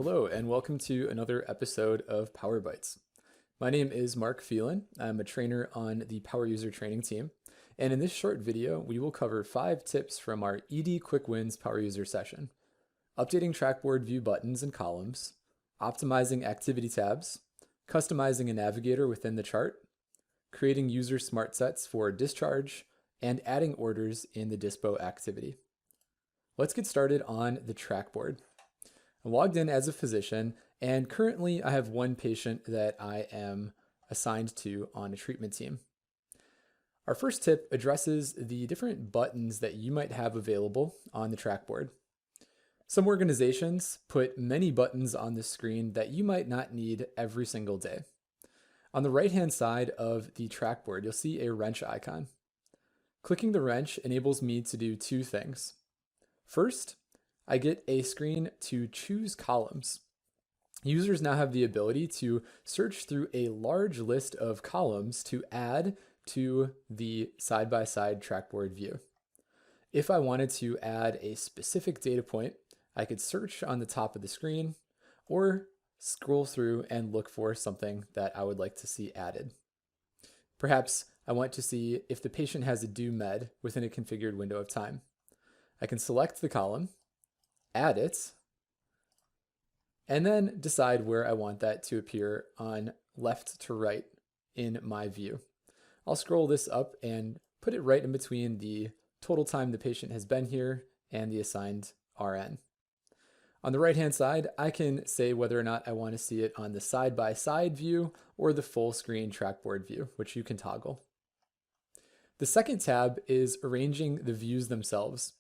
Hello, and welcome to another episode of Power Bites. My name is Mark Phelan. I'm a trainer on the Power User Training team. And in this short video, we will cover 5 tips from our ED Quick Wins Power User session. Updating trackboard view buttons and columns, optimizing activity tabs, customizing a navigator within the chart, creating user smart sets for discharge, and adding orders in the dispo activity. Let's get started on the trackboard. I'm logged in as a physician, and currently I have one patient that I am assigned to on a treatment team. Our first tip addresses the different buttons that you might have available on the trackboard. Some organizations put many buttons on the screen that you might not need every single day. On the right-hand side of the trackboard, you'll see a wrench icon. Clicking the wrench enables me to do 2 things. First, I get a screen to choose columns. Users now have the ability to search through a large list of columns to add to the side-by-side trackboard view. If I wanted to add a specific data point, I could search on the top of the screen or scroll through and look for something that I would like to see added. Perhaps I want to see if the patient has a due med within a configured window of time. I can select the column, add it, and then decide where I want that to appear on left to right in my view. I'll scroll this up and put it right in between the total time the patient has been here and the assigned RN. On the right-hand side, I can say whether or not I want to see it on the side-by-side view or the full screen trackboard view, which you can toggle. The second tab is arranging the views themselves.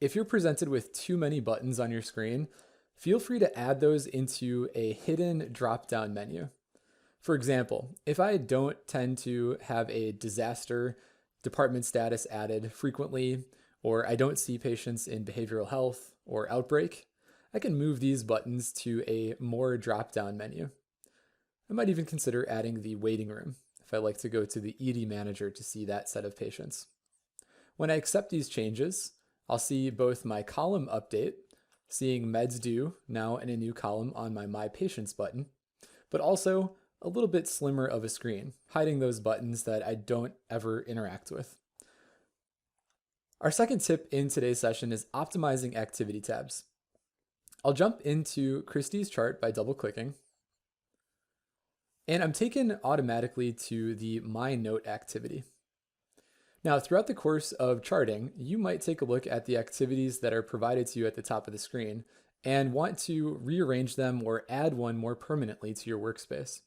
If you're presented with too many buttons on your screen, feel free to add those into a hidden drop-down menu. For example, if I don't tend to have a disaster department status added frequently, or I don't see patients in behavioral health or outbreak, I can move these buttons to a more drop-down menu. I might even consider adding the waiting room if I like to go to the ED manager to see that set of patients. When I accept these changes, I'll see both my column update, seeing meds due now in a new column on my My Patients button, but also a little bit slimmer of a screen, hiding those buttons that I don't ever interact with. Our second tip in today's session is optimizing activity tabs. I'll jump into Christie's chart by double-clicking, and I'm taken automatically to the My Note activity. Now, throughout the course of charting, you might take a look at the activities that are provided to you at the top of the screen and want to rearrange them or add one more permanently to your workspace.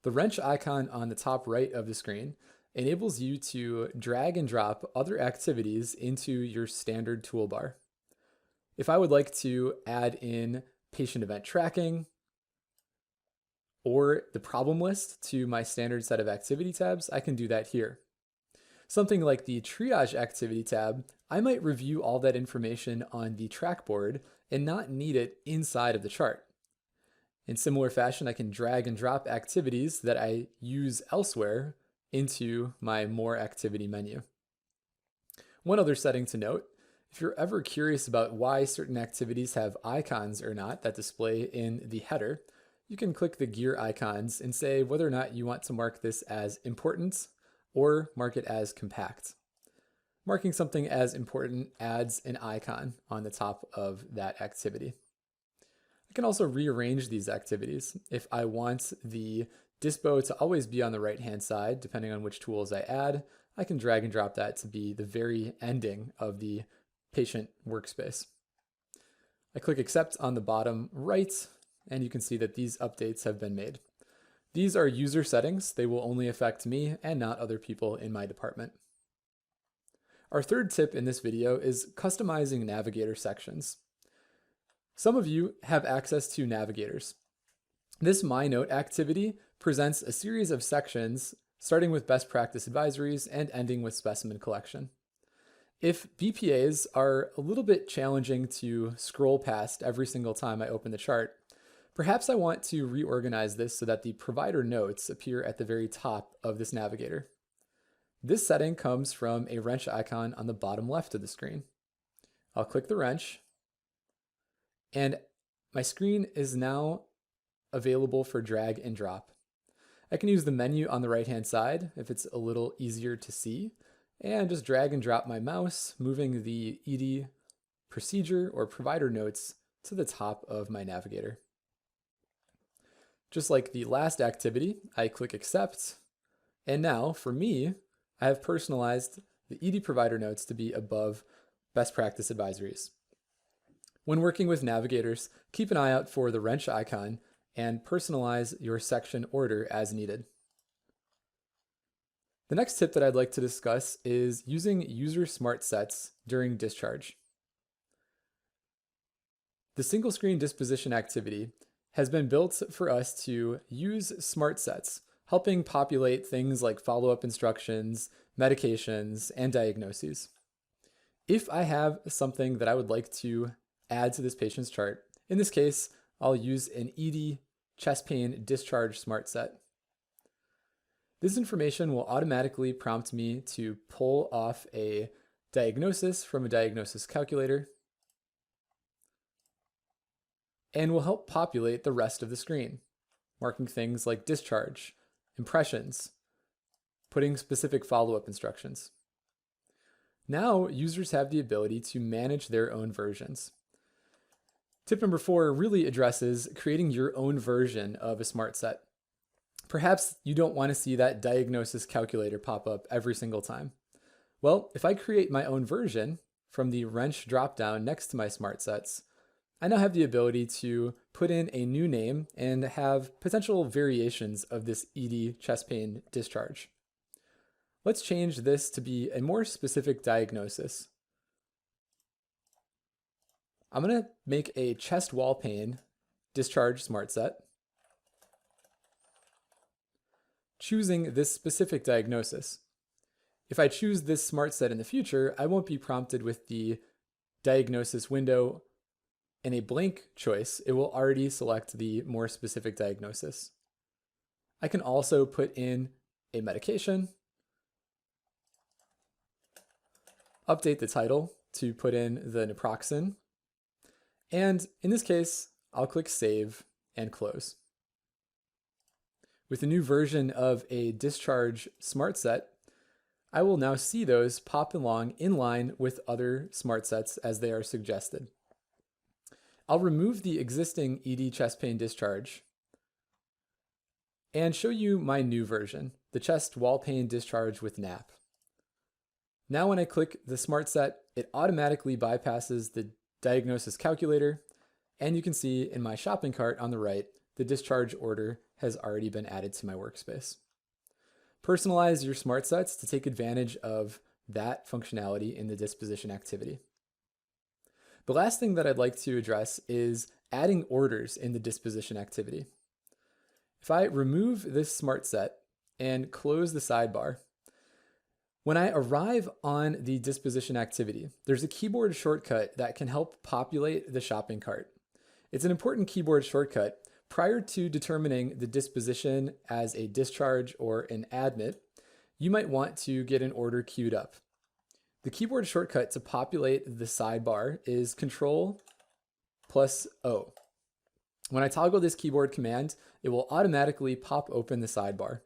The wrench icon on the top right of the screen enables you to drag and drop other activities into your standard toolbar. If I would like to add in patient event tracking or the problem list to my standard set of activity tabs, I can do that here. Something like the triage activity tab, I might review all that information on the trackboard and not need it inside of the chart. In similar fashion, I can drag and drop activities that I use elsewhere into my More Activity menu. One other setting to note, if you're ever curious about why certain activities have icons or not that display in the header, you can click the gear icons and say whether or not you want to mark this as important or mark it as compact. Marking something as important adds an icon on the top of that activity. I can also rearrange these activities. If I want the dispo to always be on the right-hand side, depending on which tools I add, I can drag and drop that to be the very ending of the patient workspace. I click accept on the bottom right, and you can see that these updates have been made. These are user settings. They will only affect me and not other people in my department. Our third tip in this video is customizing navigator sections. Some of you have access to navigators. This My Note activity presents a series of sections starting with best practice advisories and ending with specimen collection. If BPAs are a little bit challenging to scroll past every single time I open the chart, perhaps I want to reorganize this so that the provider notes appear at the very top of this navigator. This setting comes from a wrench icon on the bottom left of the screen. I'll click the wrench, and my screen is now available for drag and drop. I can use the menu on the right-hand side if it's a little easier to see, and just drag and drop my mouse, moving the ED procedure or provider notes to the top of my navigator. Just like the last activity, I click accept, and now for me, I have personalized the ED provider notes to be above best practice advisories. When working with navigators, keep an eye out for the wrench icon and personalize your section order as needed. The next tip that I'd like to discuss is using user smart sets during discharge. The single screen disposition activity has been built for us to use smart sets, helping populate things like follow-up instructions, medications, and diagnoses. If I have something that I would like to add to this patient's chart, in this case, I'll use an ED chest pain discharge smart set. This information will automatically prompt me to pull off a diagnosis from a diagnosis calculator and will help populate the rest of the screen, marking things like discharge, impressions, putting specific follow-up instructions. Now, users have the ability to manage their own versions. Tip number 4 really addresses creating your own version of a smart set. Perhaps you don't want to see that diagnosis calculator pop up every single time. Well, if I create my own version from the wrench dropdown next to my smart sets, I now have the ability to put in a new name and have potential variations of this ED chest pain discharge. Let's change this to be a more specific diagnosis. I'm going to make a chest wall pain discharge smart set, choosing this specific diagnosis. If I choose this smart set in the future, I won't be prompted with the diagnosis window in a blank choice. It will already select the more specific diagnosis. I can also put in a medication, update the title to put in the naproxen, and in this case, I'll click Save and Close. With the new version of a discharge smart set, I will now see those pop along in line with other smart sets as they are suggested. I'll remove the existing ED chest pain discharge and show you my new version, the chest wall pain discharge with nap. Now when I click the smart set, it automatically bypasses the diagnosis calculator, and you can see in my shopping cart on the right, the discharge order has already been added to my workspace. Personalize your smart sets to take advantage of that functionality in the disposition activity. The last thing that I'd like to address is adding orders in the disposition activity. If I remove this smart set and close the sidebar, when I arrive on the disposition activity, there's a keyboard shortcut that can help populate the shopping cart. It's an important keyboard shortcut. Prior to determining the disposition as a discharge or an admit, you might want to get an order queued up. The keyboard shortcut to populate the sidebar is Control plus O. When I toggle this keyboard command, it will automatically pop open the sidebar.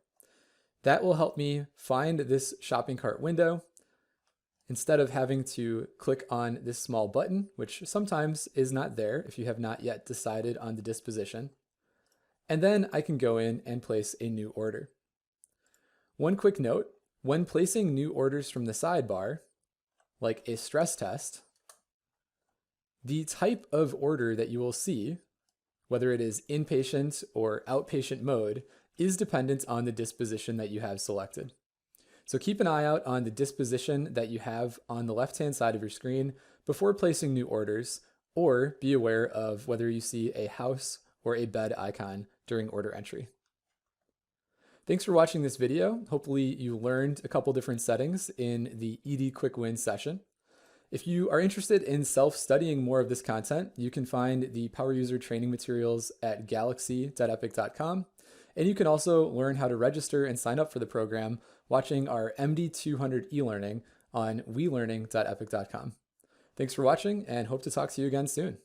That will help me find this shopping cart window instead of having to click on this small button, which sometimes is not there if you have not yet decided on the disposition. And then I can go in and place a new order. One quick note, when placing new orders from the sidebar, like a stress test, the type of order that you will see, whether it is inpatient or outpatient mode, is dependent on the disposition that you have selected. So keep an eye out on the disposition that you have on the left-hand side of your screen before placing new orders, or be aware of whether you see a house or a bed icon during order entry. Thanks for watching this video. Hopefully you learned a couple different settings in the ED Quick Win session. If you are interested in self-studying more of this content, you can find the Power User training materials at galaxy.epic.com. And you can also learn how to register and sign up for the program watching our MD200 e-learning on welearning.epic.com. Thanks for watching and hope to talk to you again soon.